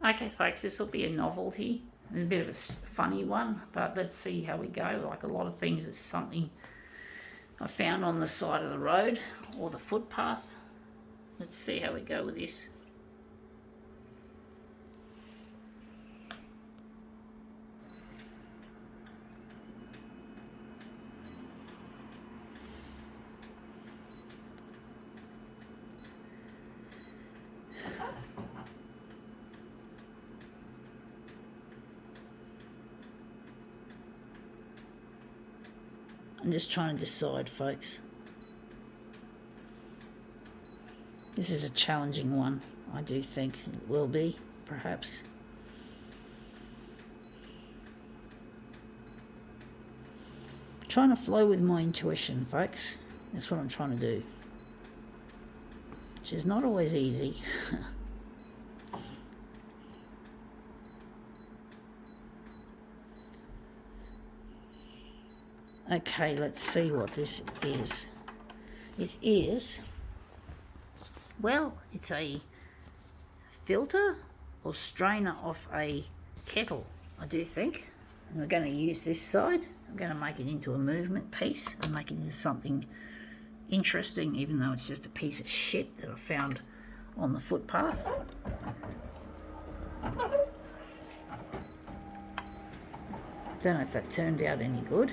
Okay, folks, this will be a novelty, a bit of a funny one, but let's see how we go. Like a lot of things, it's something I found on the side of the road or the footpath. Let's see how we go with this. I'm just trying to decide, folks. This is a challenging one, I do think it will be, perhaps. Trying to flow with my intuition, folks. That's what I'm trying to do. Which is not always easy. Okay, let's see what this is. It is, well, it's a filter or strainer off a kettle, I do think. And we're going to use this side. I'm going to make it into a movement piece and make it into something interesting, even though it's just a piece of shit that I found on the footpath. Don't know if that turned out any good.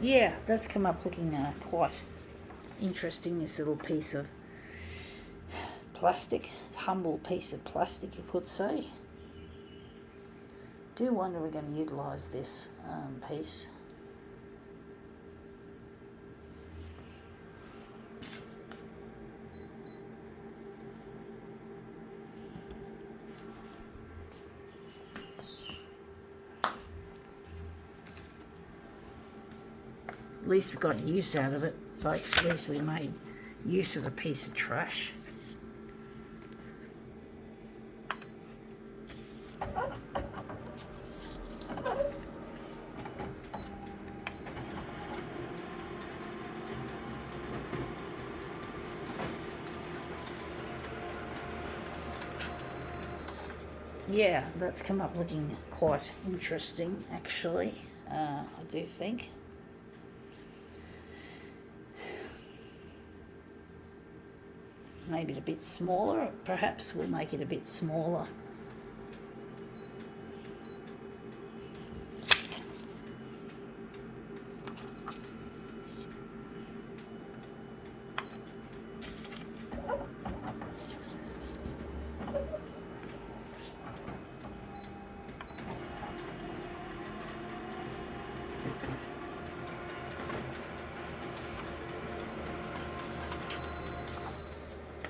Yeah, that's come up looking quite interesting, this little piece of plastic, humble piece of plastic you could say. Do wonder we're going to utilise this piece. At least we got use out of it, folks. At least we made use of a piece of trash. Yeah, that's come up looking quite interesting, actually. I do think. Maybe a bit smaller, perhaps we'll make it a bit smaller.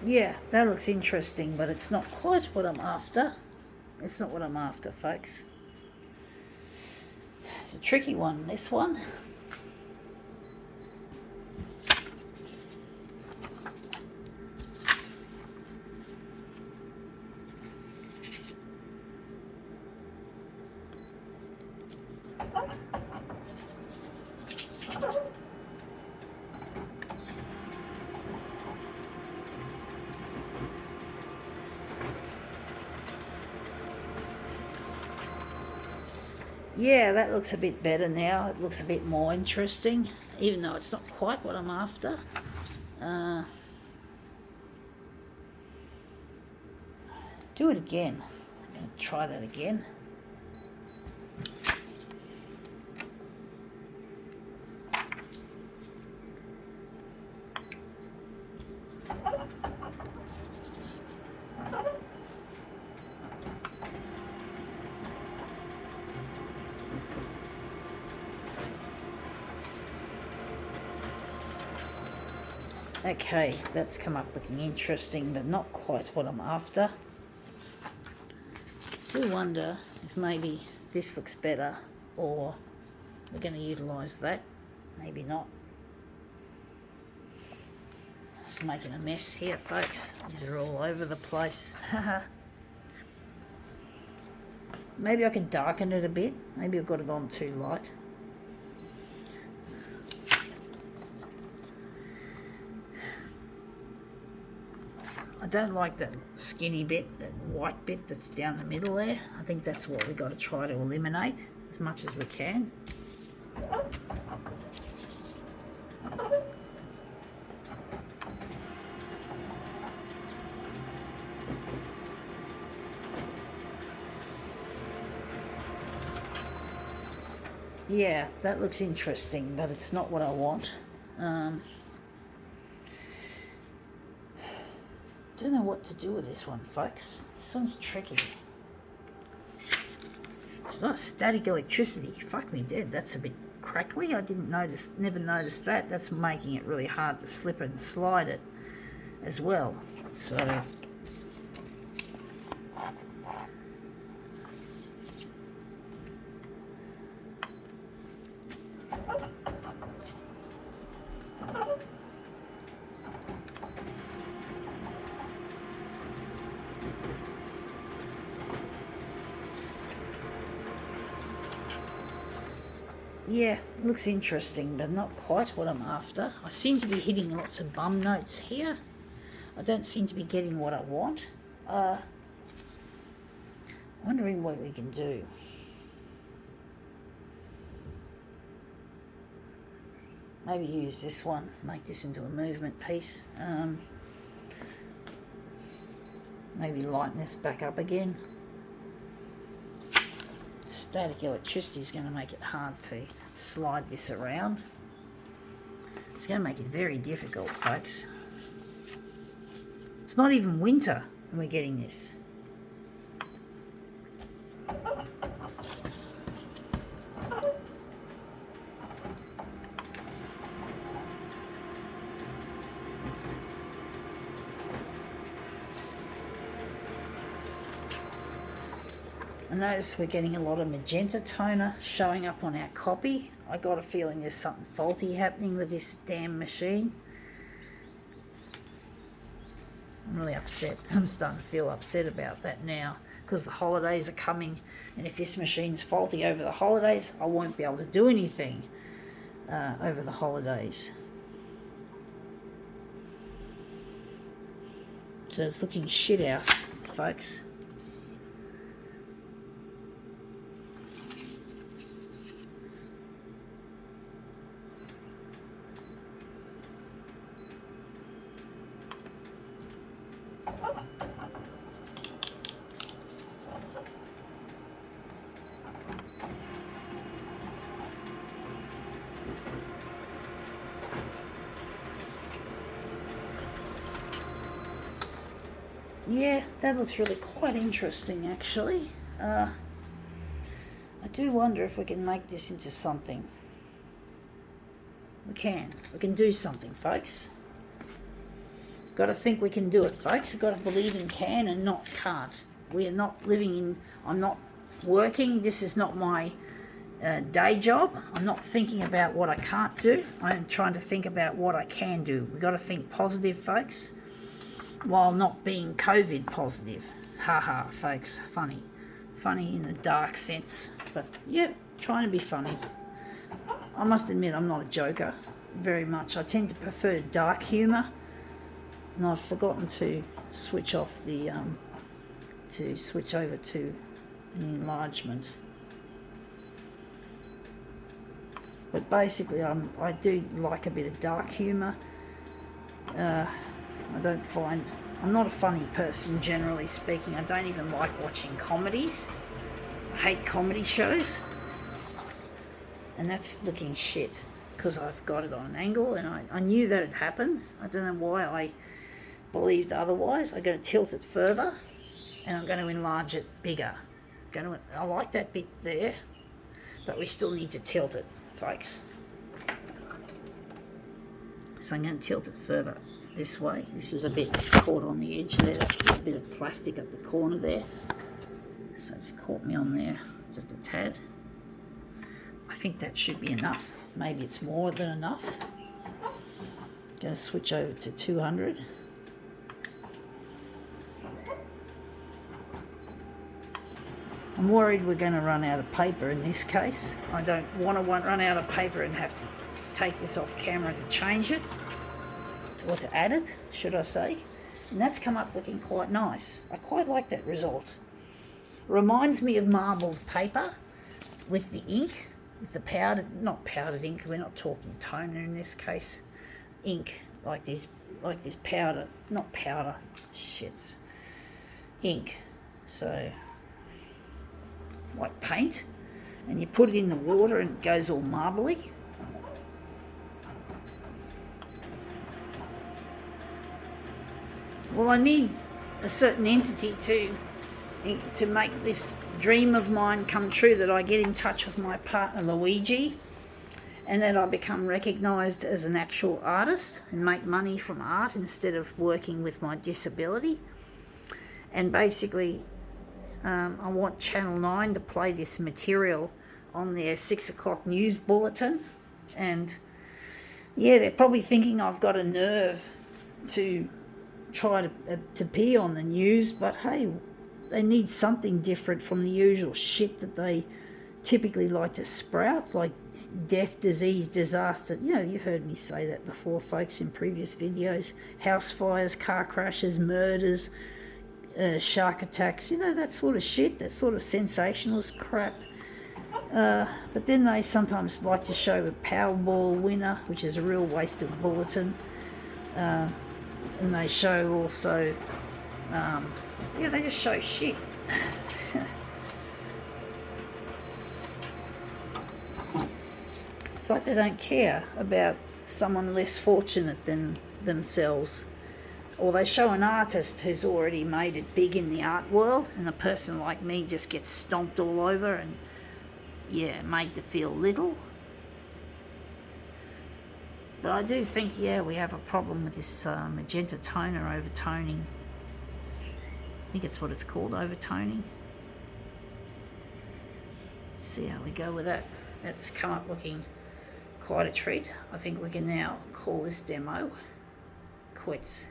Yeah, that looks interesting, but it's not quite what I'm after. It's not what I'm after, folks. It's a tricky one, this one. Yeah, that looks a bit better now. It looks a bit more interesting, even though it's not quite what I'm after. Do it again. I'm going to try that again. Okay, that's come up looking interesting, but not quite what I'm after. Do wonder if maybe this looks better, or we're going to utilise that. Maybe not. Just making a mess here, folks. These are all over the place. Maybe I can darken it a bit. Maybe I've got it on too light. I don't like that skinny bit, that white bit that's down the middle there. I think that's what we've got to try to eliminate as much as we can. Yeah, that looks interesting, but it's not what I want. Don't know what to do with this one, folks. This one's tricky. It's got static electricity. Fuck me dead. That's a bit crackly. I didn't notice, never noticed that. That's making it really hard to slip and slide it as well. So yeah, looks interesting, but not quite what I'm after. I seem to be hitting lots of bum notes here. I don't seem to be getting what I want. Wondering what we can do. Maybe use this one, make this into a movement piece. Maybe lighten this back up again. Static electricity is going to make it hard to slide this around. It's going to make it very difficult, folks. It's not even winter and we're getting this. I notice we're getting a lot of magenta toner showing up on our copy. I got a feeling there's something faulty happening with this damn machine. I'm really upset. I'm starting to feel upset about that now because the holidays are coming, and if this machine's faulty over the holidays, I won't be able to do anything over the holidays. So it's looking shit house, folks. Yeah, that looks really quite interesting, actually. I do wonder if we can make this into something. We can do something, folks. Got to think we can do it, folks. We've got to believe in can and not can't. We are not living in, I'm not working. This is not my day job. I'm not thinking about what I can't do. I'm trying to think about what I can do. We've got to think positive, folks, while not being COVID positive. Haha, folks, funny. Funny in the dark sense, but yeah, trying to be funny. I must admit I'm not a joker very much. I tend to prefer dark humour, and I've forgotten to switch off the, to switch over to an enlargement. But basically I do like a bit of dark humour. I don't find, I'm not a funny person generally speaking. I don't even like watching comedies. I hate comedy shows. And that's looking shit because I've got it on an angle, and I knew that had happened. I don't know why I believed otherwise. I'm going to tilt it further and I'm going to enlarge it bigger. I like that bit there, but we still need to tilt it, folks. So I'm going to tilt it further this way. This is a bit caught on the edge there. There's a bit of plastic at the corner there, so it's caught me on there just a tad. I think that should be enough. Maybe it's more than enough. Going to switch over to 200. I'm worried we're going to run out of paper in this case. I don't want to run out of paper and have to take this off camera to change it, or to add it, should I say. And that's come up looking quite nice. I quite like that result. Reminds me of marbled paper with the ink, with the powdered, not powdered ink, we're not talking toner in this case, ink, like this powder, not powder, shits, ink. So, like paint, and you put it in the water and it goes all marbly. Well, I need a certain entity to make this dream of mine come true, that I get in touch with my partner Luigi and that I become recognised as an actual artist and make money from art instead of working with my disability. And basically I want Channel 9 to play this material on their 6 o'clock news bulletin, and yeah, they're probably thinking I've got a nerve to try to be on the news, but hey, they need something different from the usual shit that they typically like to sprout, like death, disease, disaster. You know, you've heard me say that before, folks, in previous videos. House fires, car crashes, murders, shark attacks, you know, that sort of shit, that sort of sensationalist crap. But then they sometimes like to show a Powerball winner, which is a real waste of bulletin. And they show also, they just show shit. It's like they don't care about someone less fortunate than themselves. Or they show an artist who's already made it big in the art world, and a person like me just gets stomped all over and, yeah, made to feel little. But I do think, yeah, we have a problem with this magenta toner overtoning. I think it's what it's called, overtoning. Let's see how we go with that. That's come up looking quite a treat. I think we can now call this demo quits.